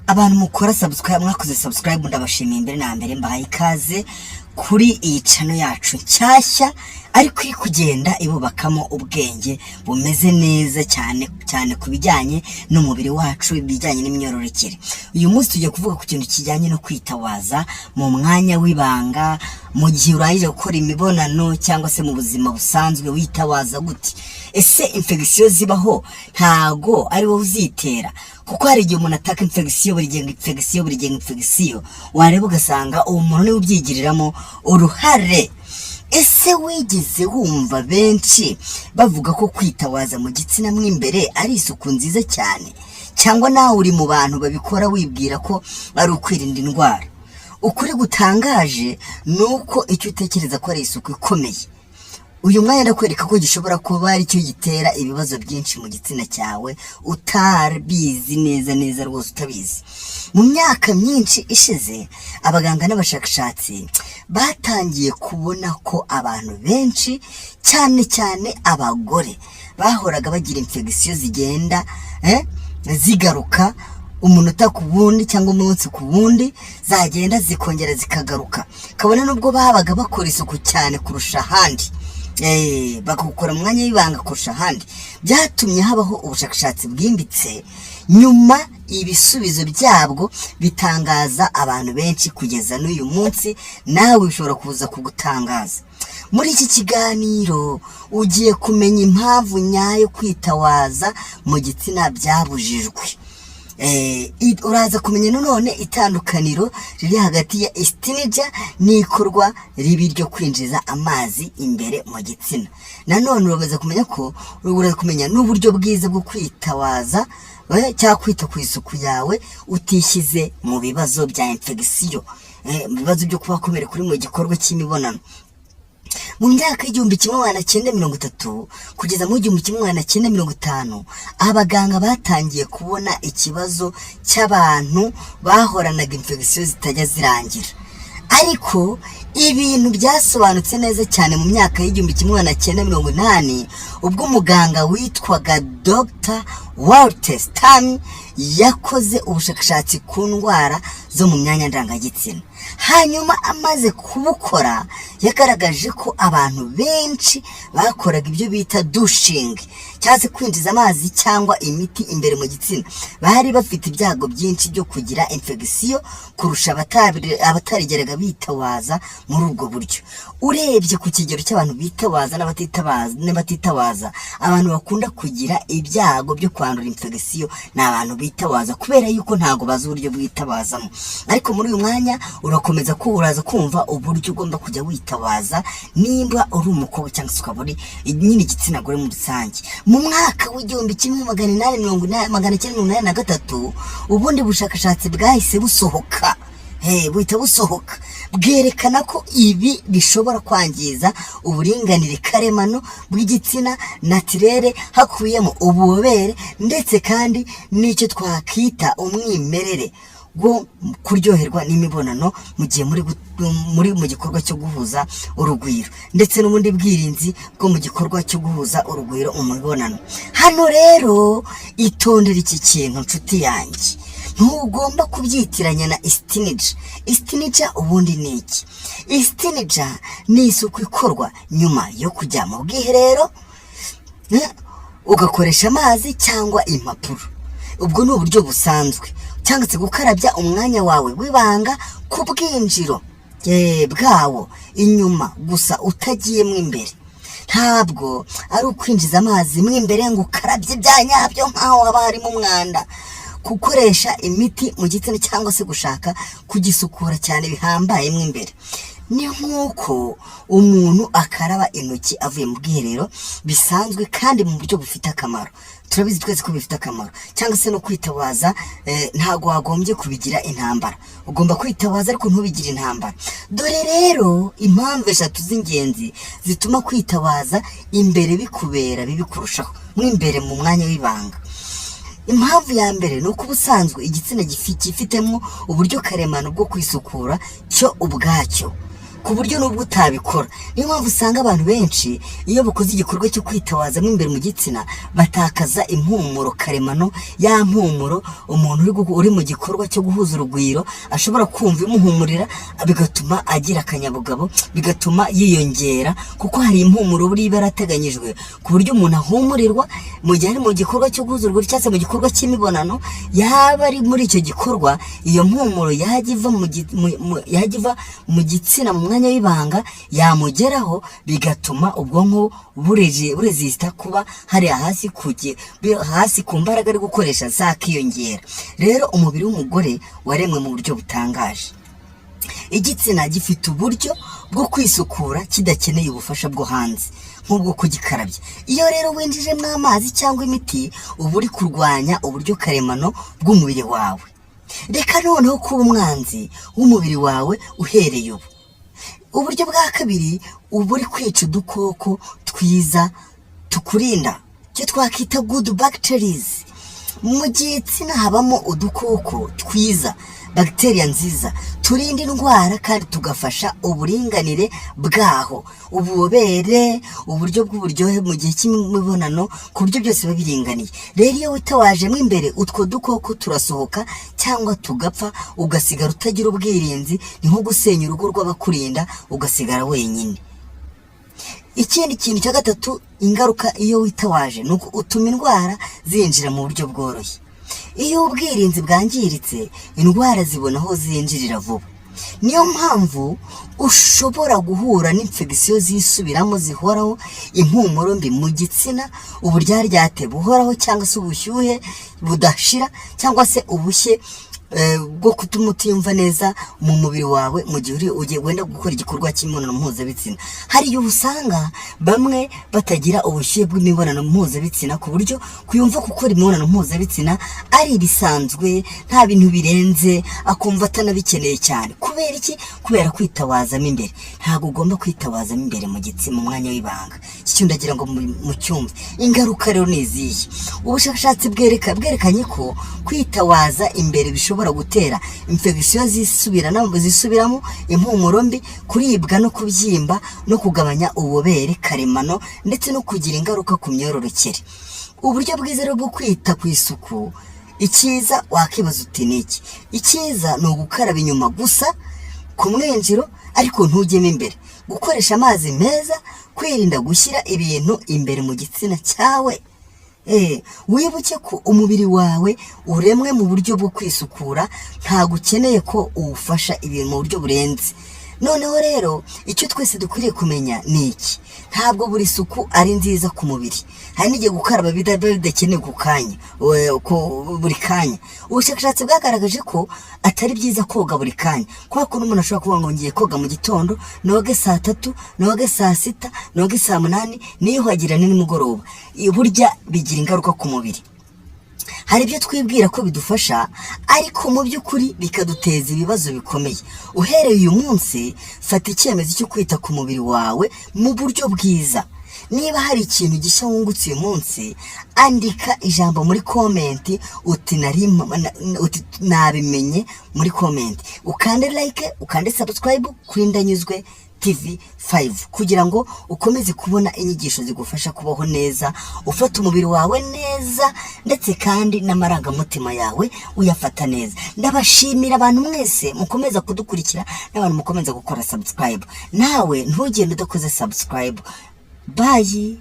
abantu mukora subscribe, mwakoze subscribe, ndabashimiye mbere na mbere, mbahaye ikaze kuri iyi channel yacu nshyashya ariko iri kugenda ibubakamo ubwenge bumeze neza cyane kubijyanye n'umubiri wacu, ibijyanye n'imyororokere. Uyu munsi tugiye kuvuga ku kintu kijyanye no kwitawaza mu mwanya w'ibanga, mu gihe urangije gukora imibonano cyangwa se mu buzima busanzwe witawaza gute. Ese infection zibaho ntago ari wowe uzitera? Kuko hari igihe umuntu ataka infection buri gihe infection wareba ugasanga uwo muntu ni ubyigiriramo uruhare. Ese wigeze wumva benshi bavuga ko kwitawaza mu gitsina mw'imbere ari isuku nziza cyane? Cyangwa nawe uri mu bantu babikora wibwira ko ari ukwirinda indwara? Ukuri gutangaje nuko icyo utekereza ko ari isuku ikomeye. Uyu mwanya ndakwereka ko gishobora kuba ari cyo gitera ibibazo byinshi mu gitsina cyawe utabizi neza rwose utabizi. Mu myaka myinshi ishize abaganga n'abashakashatsi batangiye kubona ko abantu benshi cyane abagore bahoraga bagira infection zigenda zigaruka umunota ku wundi cyangwa umunsi ku wundi, zagenda zikongera zikagaruka. Kabone nubwo babaga bakora isuku cyane kurusha ahandi, bakukora mu mwanya w'ibanga kurusha ahandi, byatumye habaho ubushakashatsi bwimbitse. Nyuma ibisubizo byabwo bitangaza abantu benshi kugeza n'uyu munsi, nawe bishobora kuza kugutangaza. Muri iki kiganiro ugiye kumenya impamvu nyayo kwitawaza mu gitsina byabujijwe. Uraza kumenya none itandukaniro riri hagati ya istinija n'ikorwa ribi ryo kwinjiza amazi imbere mu gitsina. Nanone uraza kumenya n'uburyo bwiza bwo kwitawaza cyangwa kwita ku isuku yawe utishyize mu bibazo bya infection, mu bibazo byo kuba komere kuri mu gikorwa cy'imibonano. Mu myaka y'igihumbi kimwe magana cyenda mirongo itatu kugeza mu gihumbi kimwe magana cyenda mirongo itanu abaganga batangiye kubona ikibazo cy'abantu bahoranaga infection zitajya zirangira. Ariko ibintu byasobanutse neza cyane mu myaka y'igihumbi kimwe magana cyenda mirongo inani ubwo umuganga witwaga Dr. Walter Stam yakoze ubushakashatsi ku ndwara zo mu myanya ndangagitsina. Hanyuma amaze kubukora yagaragaje ko abantu benshi bakoraga ibyo bita douching, cyangwa kwinjiza amazi cyangwa imiti imbere mu gitsina, bari bafite ibyago byinshi byo kugira infection kurusha abatarigeraga bitawaza muri ubwo buryo. Urebye ku kigero cy'abantu bitawaza n'abatitawaza, abantu bakunda kugira ibyago byo kwandura infection ni abantu bitawaza, kubera yuko ntago bazi uburyo bwitabazamo. Ariko muri uyu mwanya urakomeza uraza kumva uburyo ugomba kujya witawaza nimba uri umukobwa cyangwa se ukaba uri nyine igitsina gore mu rusange. Mu mwaka w'igihumbi kimwe magana cyenda mirongo inani na gatatu ubundi bushakashatsi bwahise busohoka, buhita busohoka bwerekana ko ibi bishobora kwangiza uburinganire karemano bw'igitsina naturere, hakubiyemo ububobere ndetse kandi n'icyo twakita umwimerere bwo kuryoherwa n'imibonano mu gihe muri mu gikorwa cyo guhuza urugwiro, ndetse n'ubundi bwirinzi bwo mu gikorwa cyo guhuza urugwiro umubonano. Hano rero itondera iki kintu nshuti yanjye, ntugomba kubyitiranya na istinija. Istinija ubundi ni iki? Istinija ni isuku ikorwa nyuma yo kujya mu bwiherero ugakoresha amazi cyangwa impapuro. Ubwo ni uburyo busanzwe, cyangwa se gukarabya umwanya wawe w'ibanga ku bwinjiro bwawo inyuma gusa utagiyemo imbere. Ntabwo ari ukwinjiza amazi mw'imbere ngo ukarabye bya nyabyo nkaho haba harimo umwanda. Gukoresha imiti mu gitsina cyangwa se gushaka kugisukura cyane bihambaye mw'imbere. Ni nk'uko umuntu akaraba intoki avuye mu bwiherero bisanzwe kandi mu buryo bufite akamaro. Turabizi twese ko bifite akamaro. Cyangwa se no kwitawaza ntago wagombye kubigira intambara. Ugomba kwitawaza ariko ntubigire intambara. Dore rero impamvu eshatu z'ingenzi zituma kwitawaza imbere bikubera bibi kurushaho mw'imbere mu mwanya w'ibanga. Impamvu ya mbere ni uko ubusanzwe igitsina gifitemo uburyo karemano bwo kwisukura cyo ubwacyo. ku buryo nubwo utabikora. Niyo mpamvu usanga abantu benshi iyo bakoze igikorwa cyo kwitawaza mo imbere mu gitsina batakaza impumuro karemano, ya mpumuro umuntu uri mu gikorwa cyo guhuza urugwiro ashobora kumva imuhumurira, bigatuma agira akanyabugabo, bigatuma yiyongera, kuko hari impumuro buri barateganyijwe ku buryo umuntu ahumurirwa mu gihe ari mu gikorwa cyo guhuza urugwiro cyangwa mu gikorwa cy'imibonano. Yaba ari muri icyo gikorwa, iyo mpumuro yajya iva mu gitsina mu mwanya w'ibanga yamugeraho, bigatuma ubwonko burezisita kuba hari hasi ku mbaraga ari gukoresha zakiyongera. Rero umubiri w'umugore waremwe mu buryo butangaje. Igitsina gifite uburyo bwo kwisukura kidakeneye ubufasha bwo hanze nk'ubwo kugikarabya. Iyo rero winjijemo amazi cyangwa imiti, uba uri kurwanya uburyo karemano bw'umubiri wawe. Reka noneho kuba umwanzi w'umubiri wawe uhereye ubu. Uburyo bwa kabiri, uba uri kwica udukoko twiza tukurinda, icyo twakita good bacteries. Mu gitsina habamo udukoko twiza, bacteria nziza, turinda indwara kandi tugafasha uburinganire bwaho, ububobere, uburyo bw'uburyohe mu gihe cy'imibonano, ku buryo byose biba biringaniye. Rero iyo witawajemo imbere, utwo dukoko turasohoka cyangwa tugapfa, ugasigara utagira ubwirinzi. Ni nko gusenya urugo rw'abakurinda ugasigara wenyine. Ikindi kintu cya gatatu, ingaruka iyo witawaje ni uko utuma indwara zinjira mu buryo bworoshye. Iyo ubwirinzi bwangiritse, indwara zibona aho zinjirira vuba. Niyo mpamvu ushobora guhura n'infection zisubiramo zihoraho, impumuro mbi mu gitsina, uburyaryate buhoraho cyangwa se ubushyuhe budashira, cyangwa se ubushye bwo kutuma utiyumva neza mu mubiri wawe mu gihe ugiye wenda gukora igikorwa cy'imibonano mpuzabitsina. Hari igihe usanga bamwe batagira ubushyuhe bw'imibonano mpuzabitsina ku buryo kuyumva gukora imibonano mpuzabitsina ari ibisanzwe, nta bintu birenze, akumva atanabikeneye cyane. Kubera iki? Kubera kwitawazamo imbere. Ntabwo ugomba kwitawazamo imbere mu gitsina mu mwanya w'ibanga. Icyo ndagira ngo mu cyumve. Ingaruka rero ni izihe? Ubushakashatsi bwerekanye ko kwitawaza imbere bishobora gutera infection zisubiramo, impumuro mbi, kuribwa no kubyimba, no kugabanya ububobere karemano, ndetse no kugira ingaruka ku myororokere. Uburyo bwiza rero bwo kwita ku isuku, icyiza wakibaza uti niki? Icyiza ni ugukaraba inyuma gusa ku mwinjiro, ariko ntujyemo imbere, gukoresha amazi meza, kwirinda gushyira ibintu imbere mu gitsina cyawe. Wibuke ko umubiri wawe uremwe mu buryo bwo kwisukura, ntabwo ukeneye ko uwufasha ibintu mu buryo burenze. Noneho rero icyo twese dukwiriye kumenya ni iki: ntabwo buri suku ari nziza ku mubiri. Hari n'igihe gukaraba bidakenewe buri kanya. Ubushakashatsi bwagaragaje ko atari byiza koga buri kanya, kubera ko n'umuntu ashobora kuvuga ngo ngiye koga mu gitondo, noge saa 3, noge saa 6, noge saa 8, niyuhagira nimugoroba. Burya bigira ingaruka ku mubiri. Hari ibyo twibwira ko bidufasha, ariko mu by'ukuri bikaduteza ibibazo bikomeye. Uhereye uyu munsi, fata icyemezo cyo kwita ku mubiri wawe mu buryo bwiza. Niba hari ikintu gishya wungutse uyu munsi, andika ijambo muri komenti uti nabimenye muri komenti. Ukande like, ukande subscribe kuri Ndanyuzwe TV5 kugira ngo ukomeze kubona inyigisho zigufasha kubaho neza, ufata umubiri wawe neza, ndetse kandi n'amarangamutima yawe uyafata neza. Ndabashimira abantu mwese mukomeza kudukurikira, n'abantu mukomeza gukora subscribe. Nawe ntugende udakoze subscribe. Bye.